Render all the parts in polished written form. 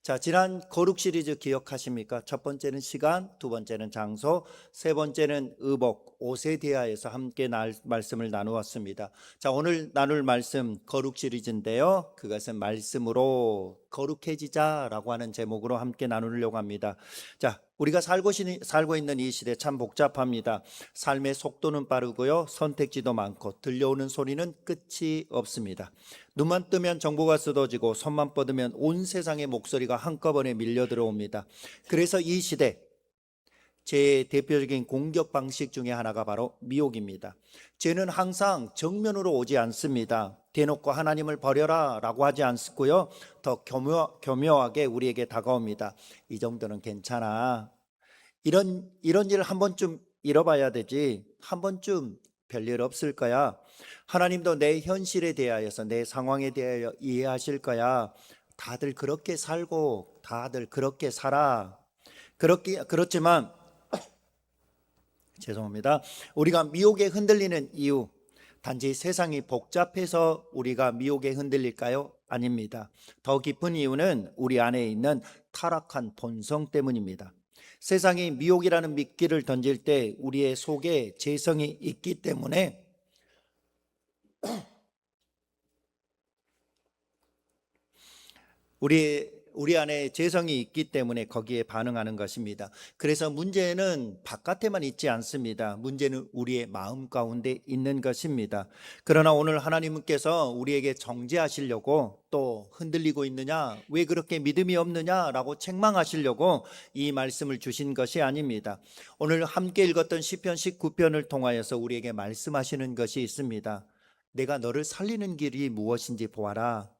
자, 지난 거룩 시리즈 기억하십니까? 첫 번째는 시간, 두 번째는 장소, 세 번째는 의복, 옷에 대하여서 함께 말씀을 나누었습니다. 자, 오늘 나눌 말씀 거룩 시리즈인데요. 그것은 말씀으로 거룩해지자라고 하는 제목으로 함께 나누려고 합니다. 자, 우리가 살고 있는 이 시대 참 복잡합니다. 삶의 속도는 빠르고요, 선택지도 많고 들려오는 소리는 끝이 없습니다. 눈만 뜨면 정보가 쏟아지고 손만 뻗으면 온 세상의 목소리가 한꺼번에 밀려 들어옵니다. 그래서 이 시대 제 대표적인 공격 방식 중에 하나가 바로 미혹입니다. 죄는 항상 정면으로 오지 않습니다. 대놓고 하나님을 버려라 라고 하지 않고요, 더 교묘하게 우리에게 다가옵니다. 이 정도는 괜찮아. 이런 일을 한 번쯤 잃어봐야 되지. 한 번쯤 별일 없을 거야. 하나님도 내 현실에 대하여서, 내 상황에 대하여 이해하실 거야. 다들 그렇게 살고 다들 그렇게 살아. 그렇지만 죄송합니다. 우리가 미혹에 흔들리는 이유, 단지 세상이 복잡해서 우리가 미혹에 흔들릴까요? 아닙니다. 더 깊은 이유는 우리 안에 있는 타락한 본성 때문입니다. 세상이 미혹이라는 미끼를 던질 때 우리의 속에 죄성이 있기 때문에 우리 안에 죄성이 있기 때문에 거기에 반응하는 것입니다. 그래서 문제는 바깥에만 있지 않습니다. 문제는 우리의 마음 가운데 있는 것입니다. 그러나 오늘 하나님께서 우리에게 정죄하시려고, 또 흔들리고 있느냐, 왜 그렇게 믿음이 없느냐라고 책망하시려고 이 말씀을 주신 것이 아닙니다. 오늘 함께 읽었던 시편 19편을 통하여서 우리에게 말씀하시는 것이 있습니다. 내가 너를 살리는 길이 무엇인지 보아라.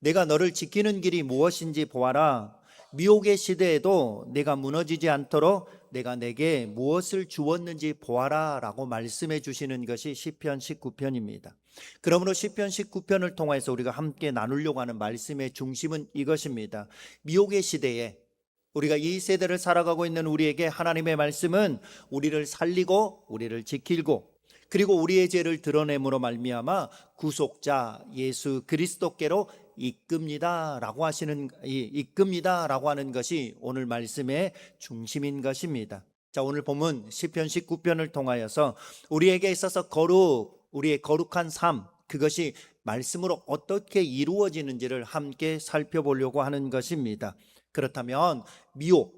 내가 너를 지키는 길이 무엇인지 보아라. 미혹의 시대에도 내가 무너지지 않도록 내가 내게 무엇을 주었는지 보아라 라고 말씀해 주시는 것이 시편 19편입니다. 그러므로 시편 19편을 통해서 우리가 함께 나누려고 하는 말씀의 중심은 이것입니다. 미혹의 시대에 우리가 이 세대를 살아가고 있는 우리에게 하나님의 말씀은 우리를 살리고 우리를 지키고, 그리고 우리의 죄를 드러냄으로 말미암아 구속자 예수 그리스도께로 이끕니다라고 하는 것이 오늘 말씀의 중심인 것입니다. 자, 오늘 본문 시편 19편을 통하여서 우리에게 있어서 우리의 거룩한 삶, 그것이 말씀으로 어떻게 이루어지는지를 함께 살펴보려고 하는 것입니다. 그렇다면 미혹,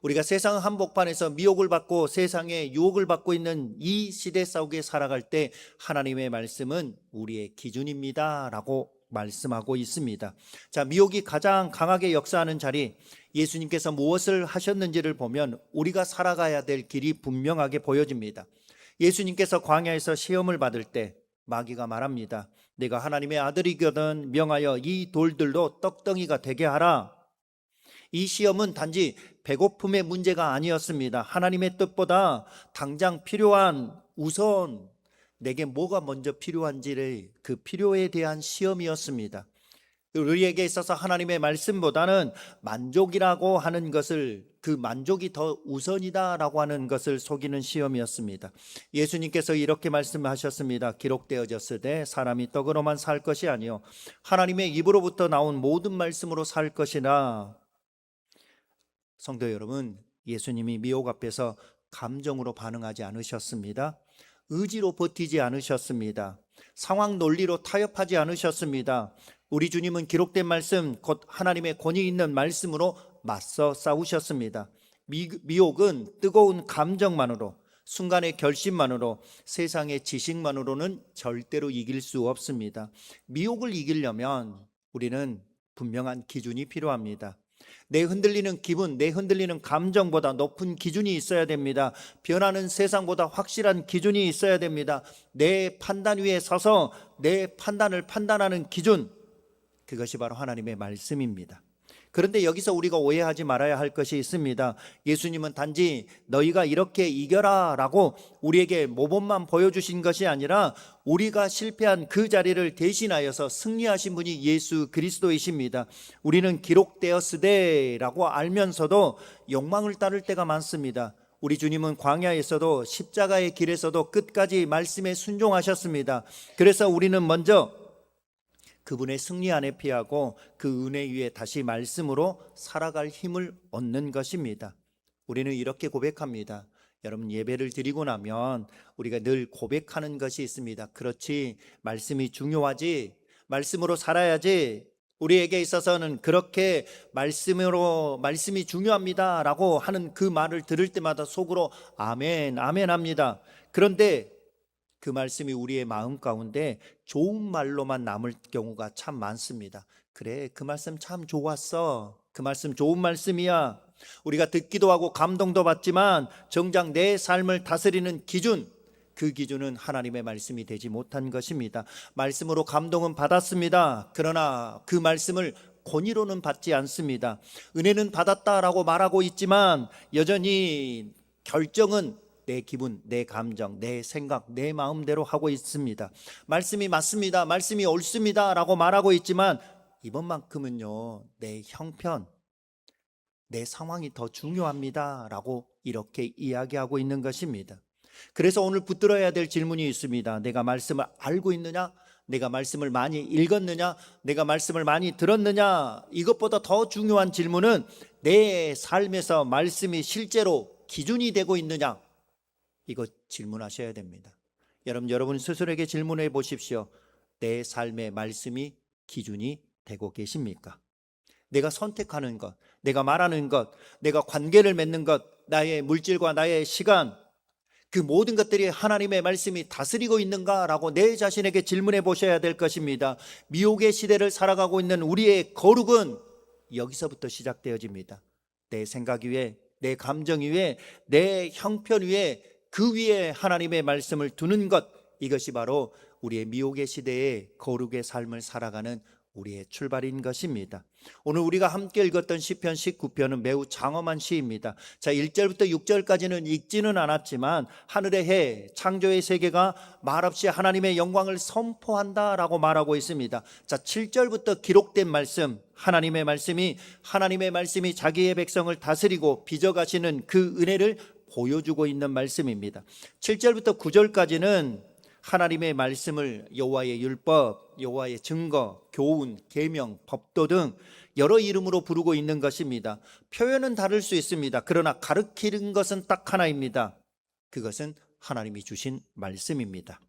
우리가 세상 한복판에서 미혹을 받고 세상의 유혹을 받고 있는 이 시대 속에 살아갈 때 하나님의 말씀은 우리의 기준입니다 라고 말씀하고 있습니다. 자, 미혹이 가장 강하게 역사하는 자리, 예수님께서 무엇을 하셨는지를 보면 우리가 살아가야 될 길이 분명하게 보여집니다. 예수님께서 광야에서 시험을 받을 때 마귀가 말합니다. 내가 하나님의 아들이거든 명하여 이 돌들도 떡덩이가 되게 하라. 이 시험은 단지 배고픔의 문제가 아니었습니다. 하나님의 뜻보다 당장 필요한, 우선 내게 뭐가 먼저 필요한지를, 그 필요에 대한 시험이었습니다. 우리에게 있어서 하나님의 말씀보다는 만족이라고 하는 것을, 그 만족이 더 우선이다라고 하는 것을 속이는 시험이었습니다. 예수님께서 이렇게 말씀하셨습니다. 기록되어졌으되 사람이 떡으로만 살 것이 아니요 하나님의 입으로부터 나온 모든 말씀으로 살 것이라. 성도 여러분, 예수님이 미혹 앞에서 감정으로 반응하지 않으셨습니다. 의지로 버티지 않으셨습니다. 상황 논리로 타협하지 않으셨습니다. 우리 주님은 기록된 말씀, 곧 하나님의 권위 있는 말씀으로 맞서 싸우셨습니다. 미혹은 뜨거운 감정만으로, 순간의 결심만으로, 세상의 지식만으로는 절대로 이길 수 없습니다. 미혹을 이기려면 우리는 분명한 기준이 필요합니다. 내 흔들리는 기분, 내 흔들리는 감정보다 높은 기준이 있어야 됩니다. 변하는 세상보다 확실한 기준이 있어야 됩니다. 내 판단 위에 서서 내 판단을 판단하는 기준, 그것이 바로 하나님의 말씀입니다. 그런데 여기서 우리가 오해하지 말아야 할 것이 있습니다. 예수님은 단지 너희가 이렇게 이겨라 라고 우리에게 모범만 보여주신 것이 아니라 우리가 실패한 그 자리를 대신하여서 승리하신 분이 예수 그리스도이십니다. 우리는 기록되었으되 라고 알면서도 욕망을 따를 때가 많습니다. 우리 주님은 광야에서도 십자가의 길에서도 끝까지 말씀에 순종하셨습니다. 그래서 우리는 먼저 그분의 승리 안에 피하고 그 은혜 위에 다시 말씀으로 살아갈 힘을 얻는 것입니다. 우리는 이렇게 고백합니다. 여러분, 예배를 드리고 나면 우리가 늘 고백하는 것이 있습니다. 그렇지, 말씀이 중요하지, 말씀으로 살아야지, 우리에게 있어서는 그렇게 말씀이 중요합니다 라고 하는 그 말을 들을 때마다 속으로 아멘 아멘 합니다. 그런데 그 말씀이 우리의 마음 가운데 좋은 말로만 남을 경우가 참 많습니다. 그래, 그 말씀 참 좋았어, 그 말씀 좋은 말씀이야, 우리가 듣기도 하고 감동도 받지만 정작 내 삶을 다스리는 기준, 그 기준은 하나님의 말씀이 되지 못한 것입니다. 말씀으로 감동은 받았습니다. 그러나 그 말씀을 권위로는 받지 않습니다. 은혜는 받았다라고 말하고 있지만 여전히 결정은 내 기분, 내 감정, 내 생각, 내 마음대로 하고 있습니다. 말씀이 맞습니다, 말씀이 옳습니다 라고 말하고 있지만 이번만큼은요, 내 형편, 내 상황이 더 중요합니다 라고 이렇게 이야기하고 있는 것입니다. 그래서 오늘 붙들어야 될 질문이 있습니다. 내가 말씀을 알고 있느냐? 내가 말씀을 많이 읽었느냐? 내가 말씀을 많이 들었느냐? 이것보다 더 중요한 질문은 내 삶에서 말씀이 실제로 기준이 되고 있느냐? 이거 질문하셔야 됩니다. 여러분 스스로에게 질문해 보십시오. 내 삶의 말씀이 기준이 되고 계십니까? 내가 선택하는 것, 내가 말하는 것, 내가 관계를 맺는 것, 나의 물질과 나의 시간, 그 모든 것들이 하나님의 말씀이 다스리고 있는가라고 내 자신에게 질문해 보셔야 될 것입니다. 미혹의 시대를 살아가고 있는 우리의 거룩은 여기서부터 시작되어집니다. 내 생각 위에, 내 감정 위에, 내 형편 위에, 그 위에 하나님의 말씀을 두는 것, 이것이 바로 우리의 미혹의 시대의 거룩의 삶을 살아가는 우리의 출발인 것입니다. 오늘 우리가 함께 읽었던 시편 19편은 매우 장엄한 시입니다. 자, 1절부터 6절까지는 읽지는 않았지만 하늘의 해, 창조의 세계가 말없이 하나님의 영광을 선포한다라고 말하고 있습니다. 자, 7절부터 기록된 말씀, 하나님의 말씀이 자기의 백성을 다스리고 빚어가시는 그 은혜를 보여주고 있는 말씀입니다. 7절부터 9절까지는 하나님의 말씀을 여호와의 율법, 여호와의 증거, 교훈, 계명, 법도 등 여러 이름으로 부르고 있는 것입니다. 표현은 다를 수 있습니다. 그러나 가르치는 것은 딱 하나입니다. 그것은 하나님이 주신 말씀입니다.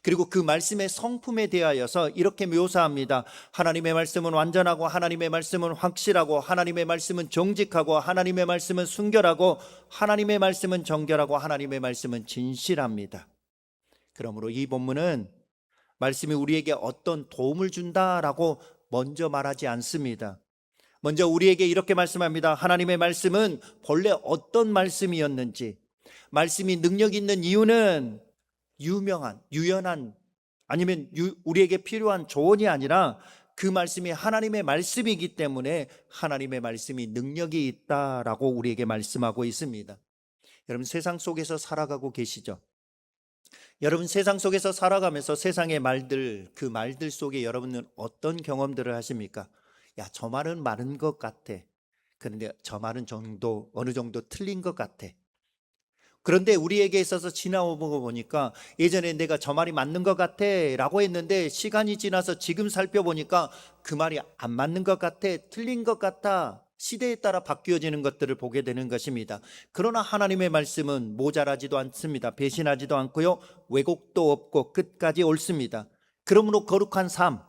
그리고 그 말씀의 성품에 대하여서 이렇게 묘사합니다. 하나님의 말씀은 완전하고, 하나님의 말씀은 확실하고, 하나님의 말씀은 정직하고, 하나님의 말씀은 순결하고, 하나님의 말씀은 정결하고, 하나님의 말씀은 진실합니다. 그러므로 이 본문은 말씀이 우리에게 어떤 도움을 준다라고 먼저 말하지 않습니다. 먼저 우리에게 이렇게 말씀합니다. 하나님의 말씀은 본래 어떤 말씀이었는지, 말씀이 능력 있는 이유는 유연한 아니면 우리에게 필요한 조언이 아니라 그 말씀이 하나님의 말씀이기 때문에 하나님의 말씀이 능력이 있다라고 우리에게 말씀하고 있습니다. 여러분, 세상 속에서 살아가고 계시죠? 여러분, 세상 속에서 살아가면서 세상의 말들, 그 말들 속에 여러분은 어떤 경험들을 하십니까? 야, 저 말은 맞는 것 같아. 그런데 저 말은 어느 정도 틀린 것 같아. 그런데 우리에게 있어서 지나오고 보니까 예전에 내가 저 말이 맞는 것 같아 라고 했는데 시간이 지나서 지금 살펴보니까 그 말이 안 맞는 것 같아, 틀린 것 같아, 시대에 따라 바뀌어지는 것들을 보게 되는 것입니다. 그러나 하나님의 말씀은 모자라지도 않습니다. 배신하지도 않고요, 왜곡도 없고 끝까지 옳습니다. 그러므로 거룩한 삶,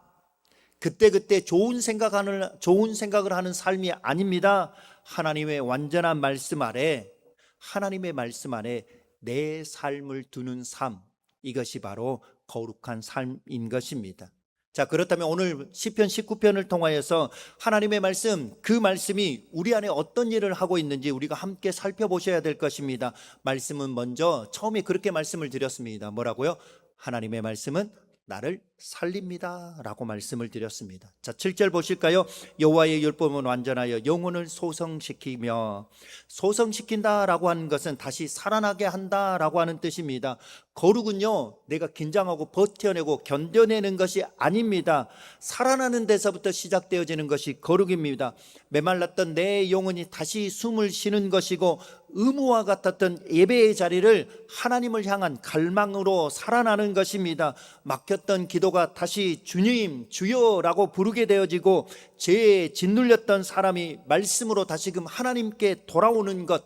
그때그때 좋은 생각을 하는 삶이 아닙니다. 하나님의 완전한 말씀 아래, 하나님의 말씀 안에 내 삶을 두는 삶, 이것이 바로 거룩한 삶인 것입니다. 자, 그렇다면 오늘 시편 19편을 통하여서 하나님의 말씀, 그 말씀이 우리 안에 어떤 일을 하고 있는지 우리가 함께 살펴보셔야 될 것입니다. 말씀은 먼저 처음에 그렇게 말씀을 드렸습니다. 뭐라고요? 하나님의 말씀은 나를 살립니다 라고 말씀을 드렸습니다. 자, 7절 보실까요? 여호와의 율법은 완전하여 영혼을 소성시키며, 소성시킨다라고 하는 것은 다시 살아나게 한다라고 하는 뜻입니다. 거룩은요, 내가 긴장하고 버텨내고 견뎌내는 것이 아닙니다. 살아나는 데서부터 시작되어지는 것이 거룩입니다. 메말랐던 내 영혼이 다시 숨을 쉬는 것이고, 의무와 같았던 예배의 자리를 하나님을 향한 갈망으로 살아나는 것입니다. 막혔던 기도 기도가 다시 주님, 주여라고 부르게 되어지고 죄에 짓눌렸던 사람이 말씀으로 다시금 하나님께 돌아오는 것,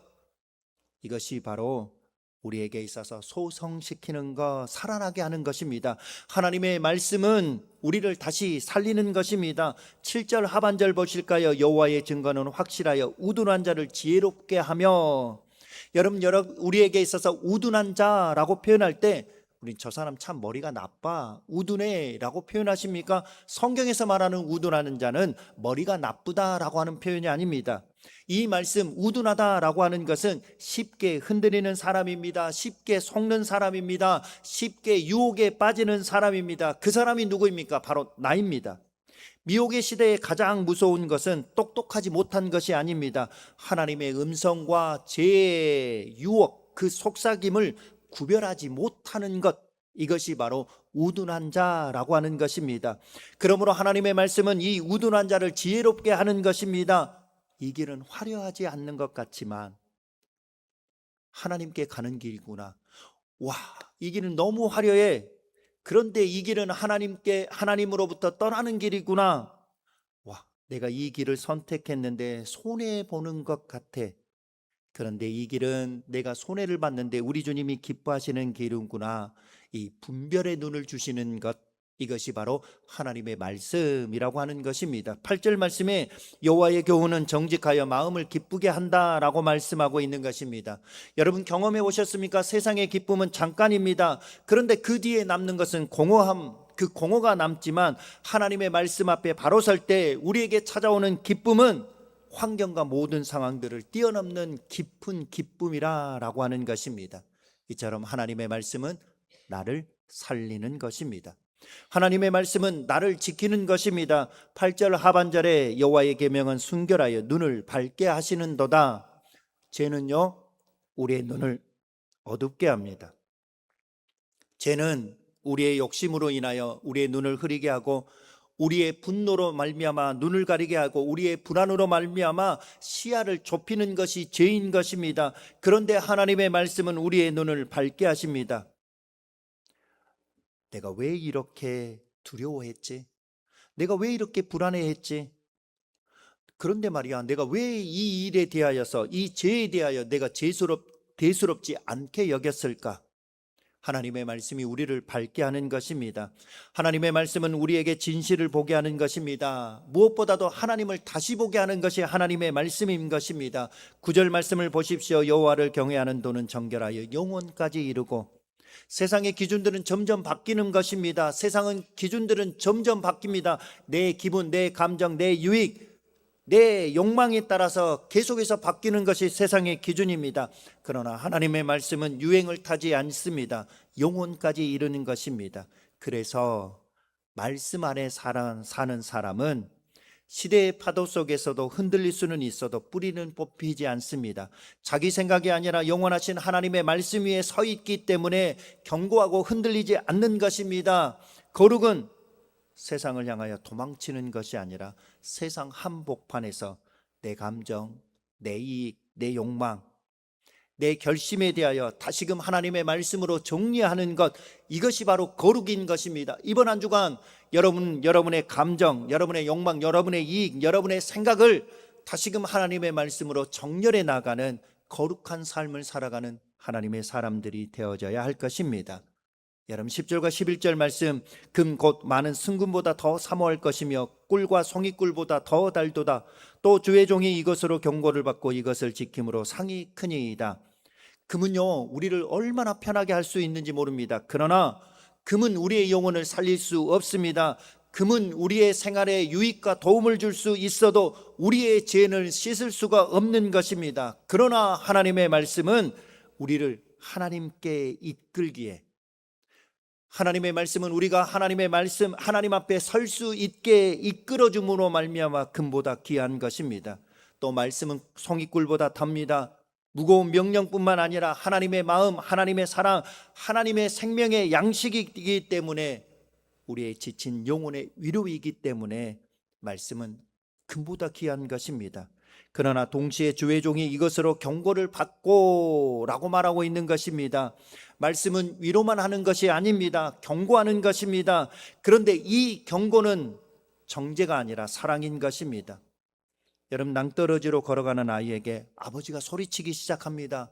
이것이 바로 우리에게 있어서 소성시키는 것, 살아나게 하는 것입니다. 하나님의 말씀은 우리를 다시 살리는 것입니다. 7절 하반절 보실까요? 여호와의 증거는 확실하여 우둔한 자를 지혜롭게 하며. 여러분 우리에게 있어서 우둔한 자라고 표현할 때 우린 저 사람 참 머리가 나빠, 우둔해 라고 표현하십니까? 성경에서 말하는 우둔하는 자는 머리가 나쁘다라고 하는 표현이 아닙니다. 이 말씀 우둔하다라고 하는 것은 쉽게 흔들리는 사람입니다. 쉽게 속는 사람입니다. 쉽게 유혹에 빠지는 사람입니다. 그 사람이 누구입니까? 바로 나입니다. 미혹의 시대에 가장 무서운 것은 똑똑하지 못한 것이 아닙니다. 하나님의 음성과 죄의 유혹, 그 속삭임을 구별하지 못하는 것, 이것이 바로 우둔한 자라고 하는 것입니다. 그러므로 하나님의 말씀은 이 우둔한 자를 지혜롭게 하는 것입니다. 이 길은 화려하지 않는 것 같지만 하나님께 가는 길이구나. 와, 이 길은 너무 화려해. 그런데 이 길은 하나님으로부터 떠나는 길이구나. 와, 내가 이 길을 선택했는데 손해 보는 것 같아. 그런데 이 길은 내가 손해를 봤는데 우리 주님이 기뻐하시는 길이구나. 이 분별의 눈을 주시는 것, 이것이 바로 하나님의 말씀이라고 하는 것입니다. 8절 말씀에 여호와의 교훈은 정직하여 마음을 기쁘게 한다라고 말씀하고 있는 것입니다. 여러분 경험해 보셨습니까? 세상의 기쁨은 잠깐입니다. 그런데 그 뒤에 남는 것은 공허함, 그 공허가 남지만 하나님의 말씀 앞에 바로 설 때 우리에게 찾아오는 기쁨은 환경과 모든 상황들을 뛰어넘는 깊은 기쁨이라고 하는 것입니다. 이처럼 하나님의 말씀은 나를 살리는 것입니다. 하나님의 말씀은 나를 지키는 것입니다. 8절 하반절에 여호와의 계명은 순결하여 눈을 밝게 하시는도다. 죄는요, 우리의 눈을 어둡게 합니다. 죄는 우리의 욕심으로 인하여 우리의 눈을 흐리게 하고 우리의 분노로 말미암아 눈을 가리게 하고 우리의 불안으로 말미암아 시야를 좁히는 것이 죄인 것입니다. 그런데 하나님의 말씀은 우리의 눈을 밝게 하십니다. 내가 왜 이렇게 두려워했지? 내가 왜 이렇게 불안해했지? 그런데 말이야, 내가 왜 이 일에 대하여서, 이 죄에 대하여 내가 대수롭지 않게 여겼을까? 하나님의 말씀이 우리를 밝게 하는 것입니다. 하나님의 말씀은 우리에게 진실을 보게 하는 것입니다. 무엇보다도 하나님을 다시 보게 하는 것이 하나님의 말씀인 것입니다. 9절 말씀을 보십시오. 여호와를 경외하는 도는 정결하여 영원까지 이르고. 세상의 기준들은 점점 바뀌는 것입니다. 세상은 기준들은 점점 바뀝니다. 내 기분, 내 감정, 내 유익, 내 욕망에 따라서 계속해서 바뀌는 것이 세상의 기준입니다. 그러나 하나님의 말씀은 유행을 타지 않습니다. 영혼까지 이르는 것입니다. 그래서 말씀 안에 사는 사람은 시대의 파도 속에서도 흔들릴 수는 있어도 뿌리는 뽑히지 않습니다. 자기 생각이 아니라 영원하신 하나님의 말씀 위에 서 있기 때문에 견고하고 흔들리지 않는 것입니다. 거룩은 세상을 향하여 도망치는 것이 아니라 세상 한복판에서 내 감정, 내 이익, 내 욕망, 내 결심에 대하여 다시금 하나님의 말씀으로 정리하는 것, 이것이 바로 거룩인 것입니다. 이번 한 주간 여러분의 감정, 여러분의 욕망, 여러분의 이익, 여러분의 생각을 다시금 하나님의 말씀으로 정렬해 나가는 거룩한 삶을 살아가는 하나님의 사람들이 되어져야 할 것입니다. 여러분 10절과 11절 말씀, 금 곧 많은 승금보다 더 사모할 것이며 꿀과 송이꿀보다 더 달도다. 또 주의 종이 이것으로 경고를 받고 이것을 지킴으로 상이 크니이다. 금은요, 우리를 얼마나 편하게 할 수 있는지 모릅니다. 그러나 금은 우리의 영혼을 살릴 수 없습니다. 금은 우리의 생활에 유익과 도움을 줄 수 있어도 우리의 죄를 씻을 수가 없는 것입니다. 그러나 하나님의 말씀은 우리를 하나님께 이끌기에, 하나님의 말씀은 우리가 하나님의 말씀, 하나님 앞에 설 수 있게 이끌어줌으로 말미암아 금보다 귀한 것입니다. 또 말씀은 송이꿀보다 답니다. 무거운 명령뿐만 아니라 하나님의 마음, 하나님의 사랑, 하나님의 생명의 양식이기 때문에 우리의 지친 영혼의 위로이기 때문에 말씀은 금보다 귀한 것입니다. 그러나 동시에 주의 종이 이것으로 경고를 받고 라고 말하고 있는 것입니다. 말씀은 위로만 하는 것이 아닙니다. 경고하는 것입니다. 그런데 이 경고는 정죄가 아니라 사랑인 것입니다. 여러분, 낭떠러지로 걸어가는 아이에게 아버지가 소리치기 시작합니다.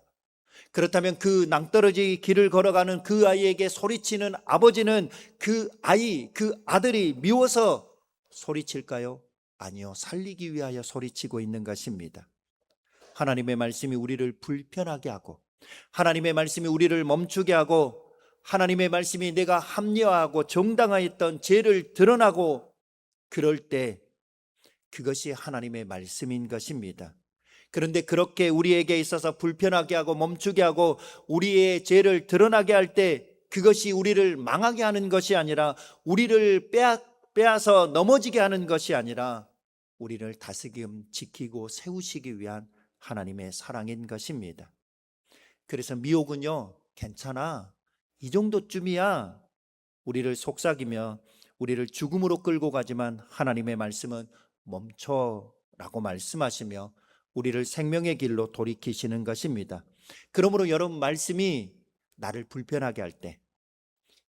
그렇다면 그 낭떠러지 길을 걸어가는 그 아이에게 소리치는 아버지는 그 아이, 그 아들이 미워서 소리칠까요? 아니요, 살리기 위하여 소리치고 있는 것입니다. 하나님의 말씀이 우리를 불편하게 하고, 하나님의 말씀이 우리를 멈추게 하고, 하나님의 말씀이 내가 합리화하고 정당화했던 죄를 드러나고, 그럴 때 그것이 하나님의 말씀인 것입니다. 그런데 그렇게 우리에게 있어서 불편하게 하고 멈추게 하고 우리의 죄를 드러나게 할 때 그것이 우리를 망하게 하는 것이 아니라, 우리를 빼앗아 넘어지게 하는 것이 아니라 우리를 다스김 지키고 세우시기 위한 하나님의 사랑인 것입니다. 그래서 미혹은요, 괜찮아, 이 정도쯤이야, 우리를 속삭이며 우리를 죽음으로 끌고 가지만, 하나님의 말씀은 멈춰라고 말씀하시며 우리를 생명의 길로 돌이키시는 것입니다. 그러므로 여러분, 말씀이 나를 불편하게 할 때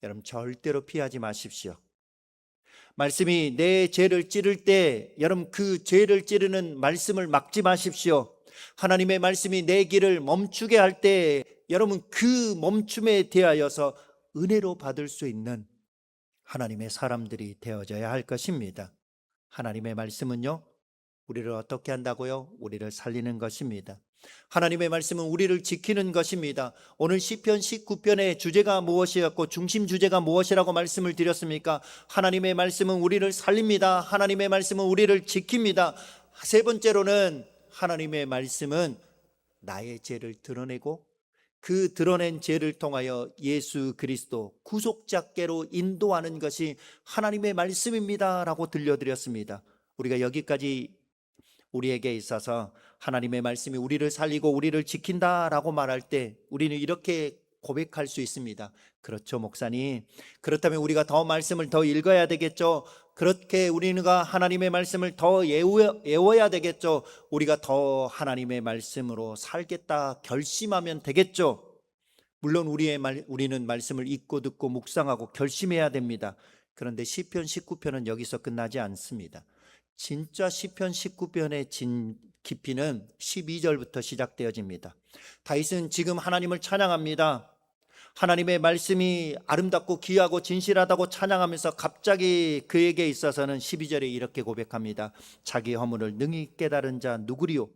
여러분 절대로 피하지 마십시오. 말씀이 내 죄를 찌를 때 여러분, 그 죄를 찌르는 말씀을 막지 마십시오. 하나님의 말씀이 내 길을 멈추게 할 때 여러분, 그 멈춤에 대하여서 은혜로 받을 수 있는 하나님의 사람들이 되어져야 할 것입니다. 하나님의 말씀은요, 우리를 어떻게 한다고요? 우리를 살리는 것입니다. 하나님의 말씀은 우리를 지키는 것입니다. 오늘 시편 19편의 주제가 무엇이었고 중심 주제가 무엇이라고 말씀을 드렸습니까? 하나님의 말씀은 우리를 살립니다. 하나님의 말씀은 우리를 지킵니다. 세 번째로는 하나님의 말씀은 나의 죄를 드러내고 그 드러낸 죄를 통하여 예수 그리스도 구속자께로 인도하는 것이 하나님의 말씀입니다 라고 들려드렸습니다. 우리가 여기까지 우리에게 있어서 하나님의 말씀이 우리를 살리고 우리를 지킨다라고 말할 때 우리는 이렇게 고백할 수 있습니다. 그렇죠, 목사님. 그렇다면 우리가 더 말씀을 더 읽어야 되겠죠. 그렇게 우리가 하나님의 말씀을 더 외워야 되겠죠. 우리가 더 하나님의 말씀으로 살겠다 결심하면 되겠죠. 물론 우리는 말씀을 읽고 듣고 묵상하고 결심해야 됩니다. 그런데 시편 19편은 여기서 끝나지 않습니다. 진짜 시편 19편의 진 깊이는 12절부터 시작되어집니다. 다윗은 지금 하나님을 찬양합니다. 하나님의 말씀이 아름답고 귀하고 진실하다고 찬양하면서 갑자기 그에게 있어서는 12절에 이렇게 고백합니다. 자기 허물을 능히 깨달은 자 누구리요?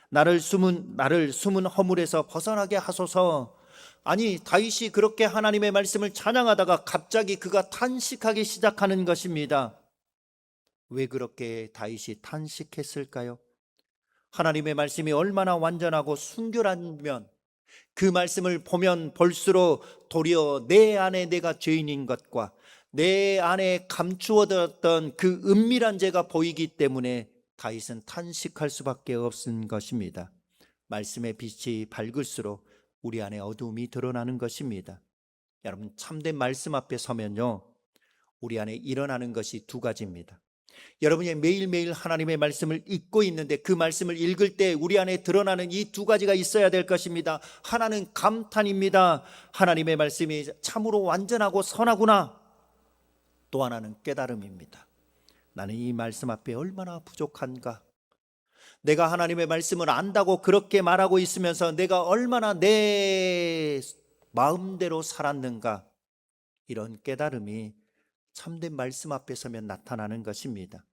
나를 숨은 허물에서 벗어나게 하소서. 아니, 다윗이 그렇게 하나님의 말씀을 찬양하다가 갑자기 그가 탄식하기 시작하는 것입니다. 왜 그렇게 다윗이 탄식했을까요? 하나님의 말씀이 얼마나 완전하고 순결하면 그 말씀을 보면 볼수록 도리어 내 안에 내가 죄인인 것과 내 안에 감추어뒀던 그 은밀한 죄가 보이기 때문에 다윗은 탄식할 수밖에 없은 것입니다. 말씀의 빛이 밝을수록 우리 안에 어두움이 드러나는 것입니다. 여러분, 참된 말씀 앞에 서면요, 우리 안에 일어나는 것이 두 가지입니다. 여러분이 매일매일 하나님의 말씀을 읽고 있는데 그 말씀을 읽을 때 우리 안에 드러나는 이 두 가지가 있어야 될 것입니다. 하나는 감탄입니다. 하나님의 말씀이 참으로 완전하고 선하구나. 또 하나는 깨달음입니다. 나는 이 말씀 앞에 얼마나 부족한가. 내가 하나님의 말씀을 안다고 그렇게 말하고 있으면서 내가 얼마나 내 마음대로 살았는가. 이런 깨달음이 참된 말씀 앞에 서면 나타나는 것입니다.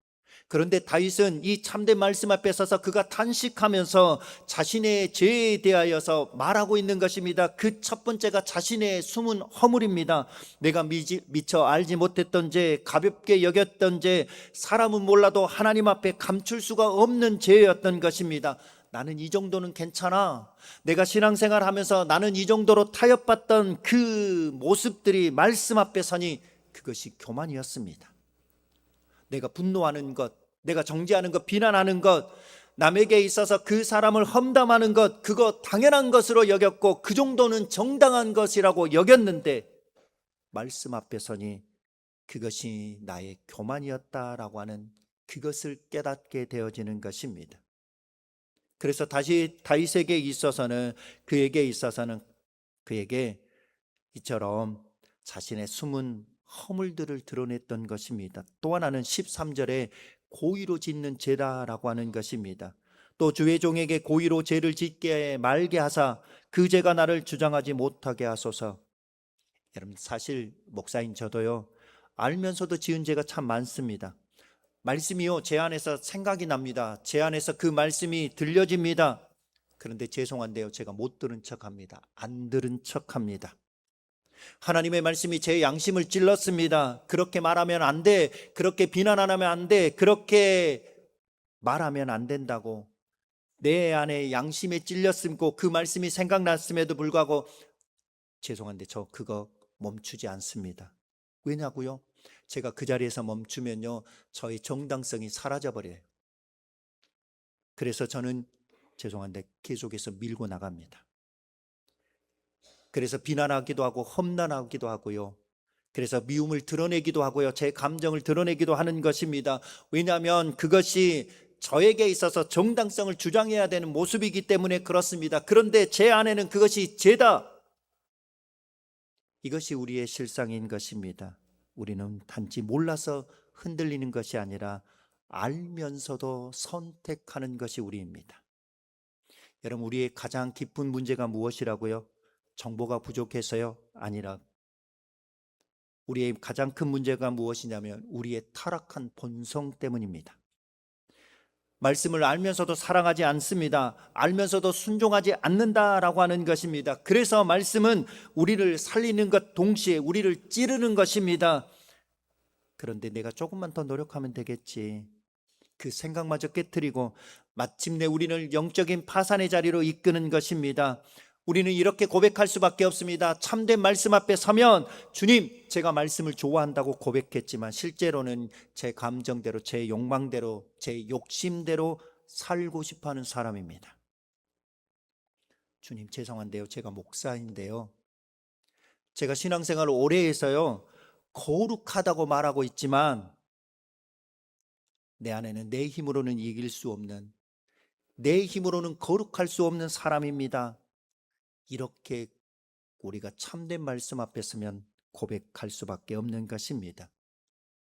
그런데 다윗은 이 참된 말씀 앞에 서서 그가 탄식하면서 자신의 죄에 대하여서 말하고 있는 것입니다. 그 첫 번째가 자신의 숨은 허물입니다. 내가 미처 알지 못했던 죄, 가볍게 여겼던 죄, 사람은 몰라도 하나님 앞에 감출 수가 없는 죄였던 것입니다. 나는 이 정도는 괜찮아. 내가 신앙생활 하면서 나는 이 정도로 타협받던 그 모습들이 말씀 앞에 서니 그것이 교만이었습니다. 내가 분노하는 것, 내가 정죄하는 것, 비난하는 것, 남에게 있어서 그 사람을 험담하는 것, 그거 당연한 것으로 여겼고 그 정도는 정당한 것이라고 여겼는데 말씀 앞에 서니 그것이 나의 교만이었다라고 하는 그것을 깨닫게 되어지는 것입니다. 그래서 다시 다윗에게 있어서는 그에게 이처럼 자신의 숨은 허물들을 드러냈던 것입니다. 또 하나는 13절에 고의로 짓는 죄다라고 하는 것입니다. 또 주의 종에게 고의로 죄를 짓게 말게 하사 그 죄가 나를 주장하지 못하게 하소서. 여러분, 사실 목사인 저도요, 알면서도 지은 죄가 참 많습니다. 말씀이요, 제 안에서 생각이 납니다. 제 안에서 그 말씀이 들려집니다. 그런데 죄송한데요, 제가 못 들은 척합니다. 안 들은 척합니다. 하나님의 말씀이 제 양심을 찔렀습니다. 그렇게 말하면 안 돼. 그렇게 비난 안 하면 안 돼. 그렇게 말하면 안 된다고 내 안에 양심에 찔렸음고 그 말씀이 생각났음에도 불구하고 죄송한데 저 그거 멈추지 않습니다. 왜냐고요? 제가 그 자리에서 멈추면요, 저의 정당성이 사라져 버려요. 그래서 저는 죄송한데 계속해서 밀고 나갑니다. 그래서 비난하기도 하고 험난하기도 하고요, 그래서 미움을 드러내기도 하고요, 제 감정을 드러내기도 하는 것입니다. 왜냐하면 그것이 저에게 있어서 정당성을 주장해야 되는 모습이기 때문에 그렇습니다. 그런데 제 안에는 그것이 죄다, 이것이 우리의 실상인 것입니다. 우리는 단지 몰라서 흔들리는 것이 아니라 알면서도 선택하는 것이 우리입니다. 여러분, 우리의 가장 깊은 문제가 무엇이라고요? 정보가 부족해서요? 아니라 우리의 가장 큰 문제가 무엇이냐면 우리의 타락한 본성 때문입니다. 말씀을 알면서도 사랑하지 않습니다. 알면서도 순종하지 않는다라고 하는 것입니다. 그래서 말씀은 우리를 살리는 것 동시에 우리를 찌르는 것입니다. 그런데 내가 조금만 더 노력하면 되겠지, 그 생각마저 깨트리고 마침내 우리는 영적인 파산의 자리로 이끄는 것입니다. 우리는 이렇게 고백할 수밖에 없습니다. 참된 말씀 앞에 서면 주님, 제가 말씀을 좋아한다고 고백했지만 실제로는 제 감정대로, 제 욕망대로, 제 욕심대로 살고 싶어하는 사람입니다. 주님, 죄송한데요, 제가 목사인데요, 제가 신앙생활을 오래 해서요, 거룩하다고 말하고 있지만 내 안에는 내 힘으로는 이길 수 없는, 내 힘으로는 거룩할 수 없는 사람입니다. 이렇게 우리가 참된 말씀 앞에 서면 고백할 수밖에 없는 것입니다.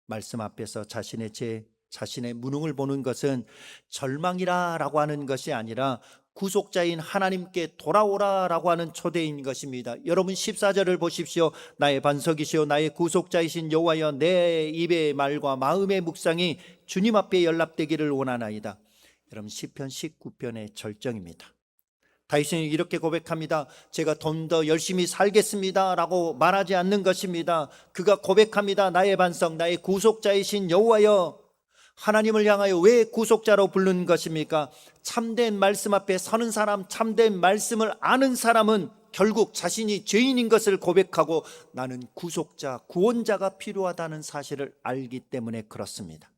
말씀 앞에서 자신의 죄, 자신의 무능을 보는 것은 절망이라고 하는 것이 아니라 구속자인 하나님께 돌아오라라고 하는 초대인 것입니다. 여러분, 14절을 보십시오. 나의 반석이시오 나의 구속자이신 여호와여, 내 입의 말과 마음의 묵상이 주님 앞에 연락되기를 원하나이다. 여러분, 시편 19편의 절정입니다. 다윗은 이렇게 고백합니다. 제가 좀 더 열심히 살겠습니다 라고 말하지 않는 것입니다. 그가 고백합니다. 나의 반석, 나의 구속자이신 여호와여. 하나님을 향하여 왜 구속자로 부르는 것입니까? 참된 말씀 앞에 서는 사람, 참된 말씀을 아는 사람은 결국 자신이 죄인인 것을 고백하고 나는 구속자, 구원자가 필요하다는 사실을 알기 때문에 그렇습니다.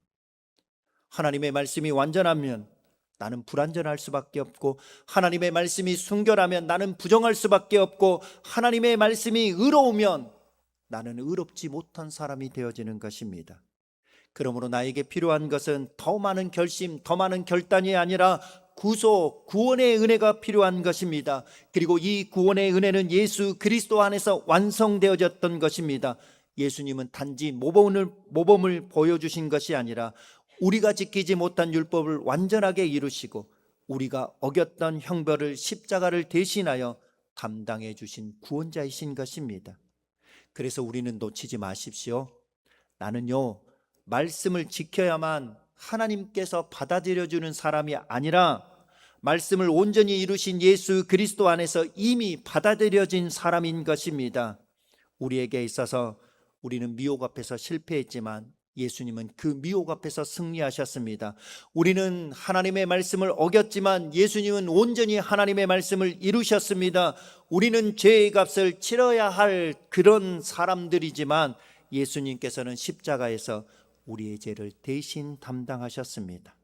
하나님의 말씀이 완전하면 나는 불완전할 수밖에 없고, 하나님의 말씀이 순결하면 나는 부정할 수밖에 없고, 하나님의 말씀이 의로우면 나는 의롭지 못한 사람이 되어지는 것입니다. 그러므로 나에게 필요한 것은 더 많은 결심, 더 많은 결단이 아니라 구속, 구원의 은혜가 필요한 것입니다. 그리고 이 구원의 은혜는 예수 그리스도 안에서 완성되어졌던 것입니다. 예수님은 단지 모범을 보여주신 것이 아니라 우리가 지키지 못한 율법을 완전하게 이루시고 우리가 어겼던 형벌을, 십자가를 대신하여 담당해 주신 구원자이신 것입니다. 그래서 우리는 놓치지 마십시오. 나는요, 말씀을 지켜야만 하나님께서 받아들여주는 사람이 아니라 말씀을 온전히 이루신 예수 그리스도 안에서 이미 받아들여진 사람인 것입니다. 우리에게 있어서 우리는 미혹 앞에서 실패했지만 예수님은 그 미혹 앞에서 승리하셨습니다. 우리는 하나님의 말씀을 어겼지만 예수님은 온전히 하나님의 말씀을 이루셨습니다. 우리는 죄의 값을 치러야 할 그런 사람들이지만 예수님께서는 십자가에서 우리의 죄를 대신 담당하셨습니다.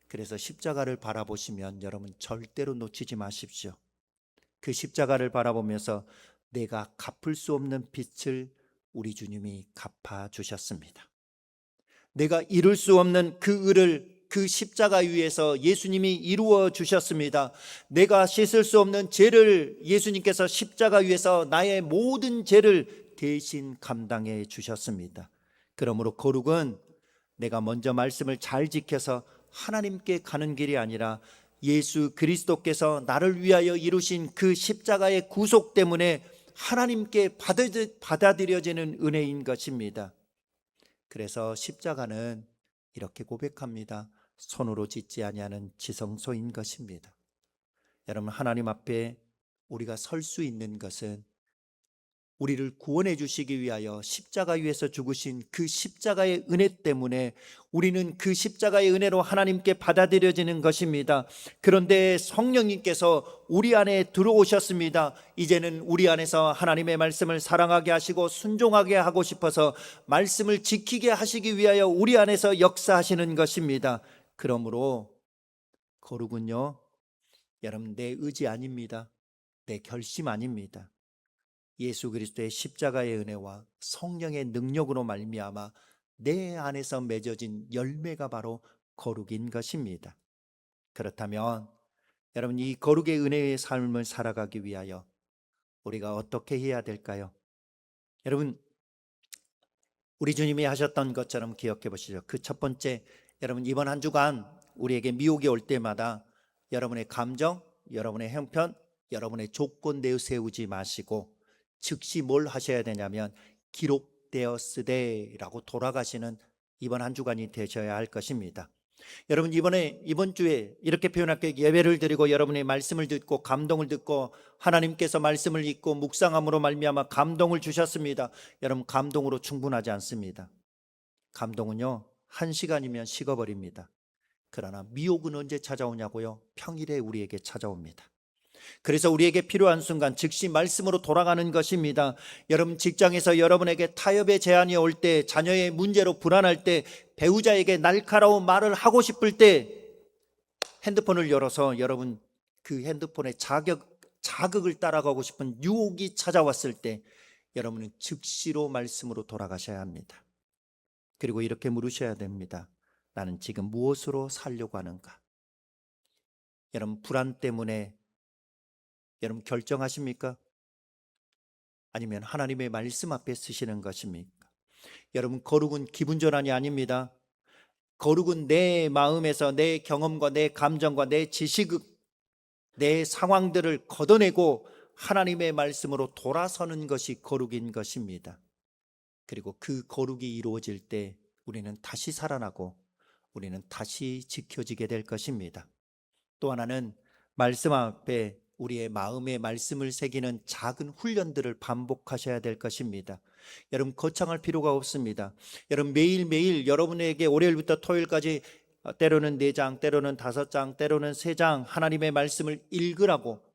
그래서 십자가를 바라보시면 여러분 절대로 놓치지 마십시오. 그 십자가를 바라보면서 내가 갚을 수 없는 빚을 우리 주님이 갚아주셨습니다. 내가 이룰 수 없는 그 의를 그 십자가 위에서 예수님이 이루어 주셨습니다. 내가 씻을 수 없는 죄를 예수님께서 십자가 위에서 나의 모든 죄를 대신 감당해 주셨습니다. 그러므로 거룩은 내가 먼저 말씀을 잘 지켜서 하나님께 가는 길이 아니라 예수 그리스도께서 나를 위하여 이루신 그 십자가의 구속 때문에 하나님께 받아들여지는 은혜인 것입니다. 그래서 십자가는 이렇게 고백합니다. 손으로 짓지 아니하는 지성소인 것입니다. 여러분, 하나님 앞에 우리가 설 수 있는 것은 우리를 구원해 주시기 위하여 십자가 위에서 죽으신 그 십자가의 은혜 때문에 우리는 그 십자가의 은혜로 하나님께 받아들여지는 것입니다. 그런데 성령님께서 우리 안에 들어오셨습니다. 이제는 우리 안에서 하나님의 말씀을 사랑하게 하시고 순종하게 하고 싶어서 말씀을 지키게 하시기 위하여 우리 안에서 역사하시는 것입니다. 그러므로 거룩은요, 여러분, 내 의지 아닙니다. 내 결심 아닙니다. 예수 그리스도의 십자가의 은혜와 성령의 능력으로 말미암아 내 안에서 맺어진 열매가 바로 거룩인 것입니다. 그렇다면 여러분, 이 거룩의 은혜의 삶을 살아가기 위하여 우리가 어떻게 해야 될까요? 여러분, 우리 주님이 하셨던 것처럼 기억해 보시죠. 그 첫 번째, 여러분, 이번 한 주간 우리에게 미혹이 올 때마다 여러분의 감정, 여러분의 형편, 여러분의 조건 내세우지 마시고 즉시 뭘 하셔야 되냐면 기록되었으되라고 돌아가시는 이번 한 주간이 되셔야 할 것입니다. 여러분, 이번 주에 이렇게 표현할게요. 예배를 드리고 여러분의 말씀을 듣고 감동을 듣고 하나님께서 말씀을 읽고 묵상함으로 말미암아 감동을 주셨습니다. 여러분, 감동으로 충분하지 않습니다. 감동은요, 1시간이면 식어버립니다. 그러나 미혹은 언제 찾아오냐고요? 평일에 우리에게 찾아옵니다. 그래서 우리에게 필요한 순간 즉시 말씀으로 돌아가는 것입니다. 여러분, 직장에서 여러분에게 타협의 제안이 올 때, 자녀의 문제로 불안할 때, 배우자에게 날카로운 말을 하고 싶을 때 핸드폰을 열어서 여러분 그 핸드폰의 자극을 따라가고 싶은 유혹이 찾아왔을 때 여러분은 즉시로 말씀으로 돌아가셔야 합니다. 그리고 이렇게 물으셔야 됩니다. 나는 지금 무엇으로 살려고 하는가? 여러분, 불안 때문에 여러분 결정하십니까? 아니면 하나님의 말씀 앞에 쓰시는 것입니까? 여러분, 거룩은 기분 전환이 아닙니다. 거룩은 내 마음에서 내 경험과 내 감정과 내 지식, 내 상황들을 걷어내고 하나님의 말씀으로 돌아서는 것이 거룩인 것입니다. 그리고 그 거룩이 이루어질 때 우리는 다시 살아나고 우리는 다시 지켜지게 될 것입니다. 또 하나는 말씀 앞에 우리의 마음에 말씀을 새기는 작은 훈련들을 반복하셔야 될 것입니다. 여러분, 거창할 필요가 없습니다. 여러분, 매일매일 여러분에게 월요일부터 토요일까지 때로는 4장, 때로는 5장, 때로는 3장 하나님의 말씀을 읽으라고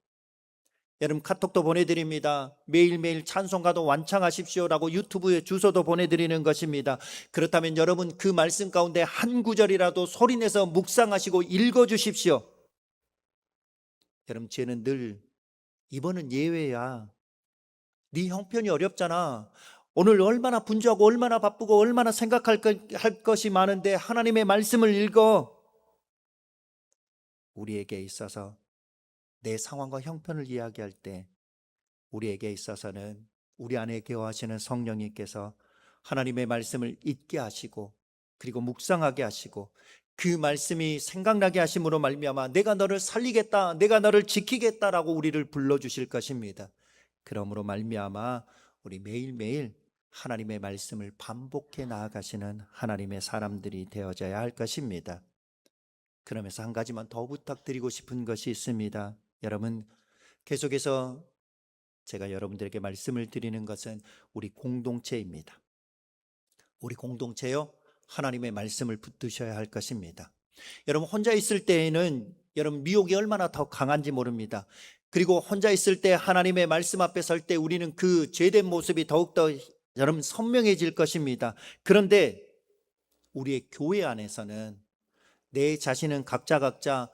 여러분 카톡도 보내드립니다. 매일매일 찬송가도 완창하십시오라고 유튜브에 주소도 보내드리는 것입니다. 그렇다면 여러분 그 말씀 가운데 한 구절이라도 소리내서 묵상하시고 읽어주십시오. 여러분, 죄는 늘 이번은 예외야. 네 형편이 어렵잖아. 오늘 얼마나 분주하고 얼마나 바쁘고 얼마나 생각할 것이 많은데 하나님의 말씀을 읽어. 우리에게 있어서 내 상황과 형편을 이야기할 때 우리에게 있어서는 우리 안에 계어하시는 성령님께서 하나님의 말씀을 읽게 하시고 그리고 묵상하게 하시고 그 말씀이 생각나게 하심으로 말미암아 내가 너를 살리겠다, 내가 너를 지키겠다라고 우리를 불러주실 것입니다. 그러므로 말미암아 우리 매일매일 하나님의 말씀을 반복해 나아가시는 하나님의 사람들이 되어져야 할 것입니다. 그러면서 한 가지만 더 부탁드리고 싶은 것이 있습니다. 여러분, 계속해서 제가 여러분들에게 말씀을 드리는 것은 우리 공동체입니다. 우리 공동체요, 하나님의 말씀을 붙드셔야 할 것입니다. 여러분, 혼자 있을 때에는 여러분 미혹이 얼마나 더 강한지 모릅니다. 그리고 혼자 있을 때 하나님의 말씀 앞에 설 때 우리는 그 죄된 모습이 더욱더 여러분 선명해질 것입니다. 그런데 우리의 교회 안에서는 내 자신은 각자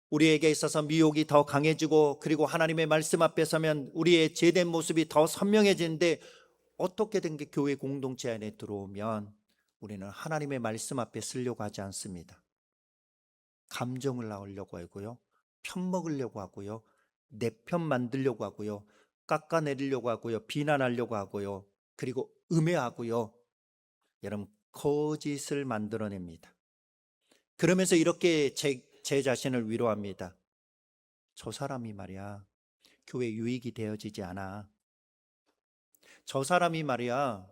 우리에게 있어서 미혹이 더 강해지고 그리고 하나님의 말씀 앞에 서면 우리의 죄된 모습이 더 선명해지는데 어떻게 된 게 교회 공동체 안에 들어오면 우리는 하나님의 말씀 앞에 쓰려고 하지 않습니다. 감정을 낳으려고 하고요, 편먹으려고 하고요, 내 편 만들려고 하고요, 깎아내리려고 하고요, 비난하려고 하고요, 그리고 음해하고요. 여러분, 거짓을 만들어냅니다. 그러면서 이렇게 제 자신을 위로합니다. 저 사람이 말이야, 교회 유익이 되어지지 않아. 저 사람이 말이야,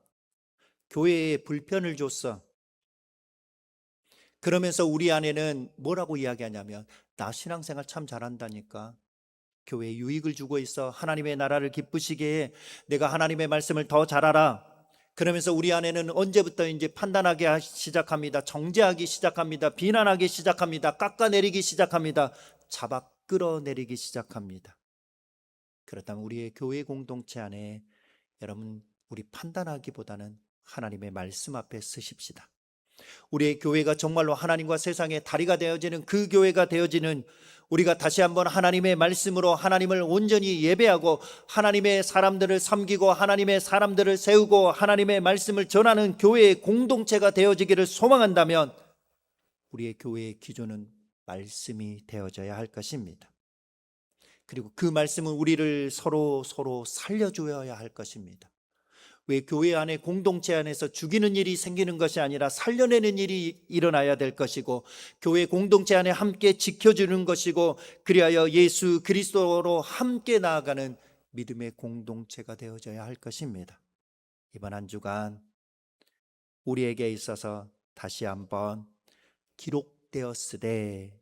교회에 불편을 줬어. 그러면서 우리 안에는 뭐라고 이야기하냐면, 나 신앙생활 참 잘한다니까. 교회에 유익을 주고 있어. 하나님의 나라를 기쁘시게 해. 내가 하나님의 말씀을 더 잘 알아. 그러면서 우리 안에는 언제부터 이제 판단하기 시작합니다. 정죄하기 시작합니다. 비난하기 시작합니다. 깎아내리기 시작합니다. 잡아 끌어내리기 시작합니다. 그렇다면 우리의 교회 공동체 안에 여러분, 우리 판단하기보다는 하나님의 말씀 앞에 서십시다. 우리의 교회가 정말로 하나님과 세상의 다리가 되어지는 그 교회가 되어지는, 우리가 다시 한번 하나님의 말씀으로 하나님을 온전히 예배하고 하나님의 사람들을 섬기고 하나님의 사람들을 세우고 하나님의 말씀을 전하는 교회의 공동체가 되어지기를 소망한다면, 우리의 교회의 기조는 말씀이 되어져야 할 것입니다. 그리고 그 말씀은 우리를 서로 살려줘야 할 것입니다. 왜 교회 안에 공동체 안에서 죽이는 일이 생기는 것이 아니라 살려내는 일이 일어나야 될 것이고, 교회 공동체 안에 함께 지켜주는 것이고, 그리하여 예수 그리스도로 함께 나아가는 믿음의 공동체가 되어져야 할 것입니다. 이번 한 주간 우리에게 있어서 다시 한번 기록되었으되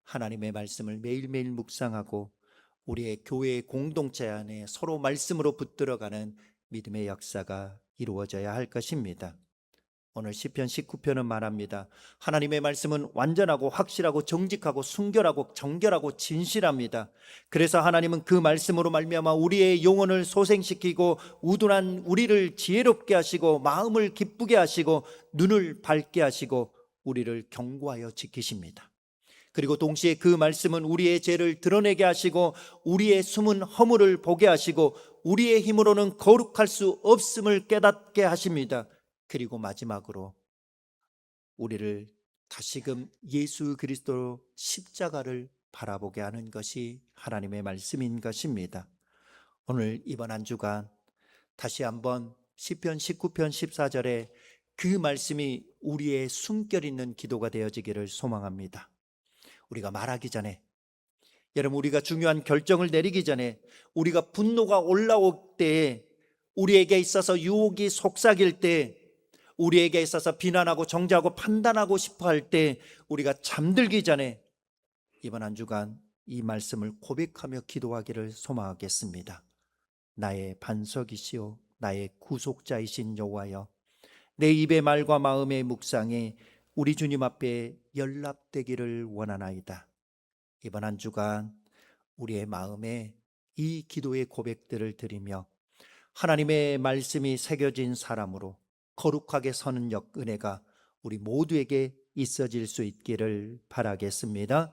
하나님의 말씀을 매일매일 묵상하고 우리의 교회의 공동체 안에 서로 말씀으로 붙들어가는 믿음의 역사가 이루어져야 할 것입니다. 오늘 시편 19편은 말합니다. 하나님의 말씀은 완전하고 확실하고 정직하고 순결하고 정결하고 진실합니다. 그래서 하나님은 그 말씀으로 말미암아 우리의 영혼을 소생시키고 우둔한 우리를 지혜롭게 하시고 마음을 기쁘게 하시고 눈을 밝게 하시고 우리를 경고하여 지키십니다. 그리고 동시에 그 말씀은 우리의 죄를 드러내게 하시고 우리의 숨은 허물을 보게 하시고 우리의 힘으로는 거룩할 수 없음을 깨닫게 하십니다. 그리고 마지막으로 우리를 다시금 예수 그리스도 십자가를 바라보게 하는 것이 하나님의 말씀인 것입니다. 오늘 이번 한 주간 다시 한번 시편 19편 14절에 그 말씀이 우리의 숨결 있는 기도가 되어지기를 소망합니다. 우리가 말하기 전에, 여러분, 우리가 중요한 결정을 내리기 전에, 우리가 분노가 올라올 때, 우리에게 있어서 유혹이 속삭일 때, 우리에게 있어서 비난하고 정죄하고 판단하고 싶어 할 때, 우리가 잠들기 전에 이번 한 주간 이 말씀을 고백하며 기도하기를 소망하겠습니다. 나의 반석이시오 나의 구속자이신 여호와여, 내 입의 말과 마음의 묵상에 우리 주님 앞에 연락되기를 원하나이다. 이번 한 주간 우리의 마음에 이 기도의 고백들을 드리며 하나님의 말씀이 새겨진 사람으로 거룩하게 서는 은혜가 우리 모두에게 있어질 수 있기를 바라겠습니다.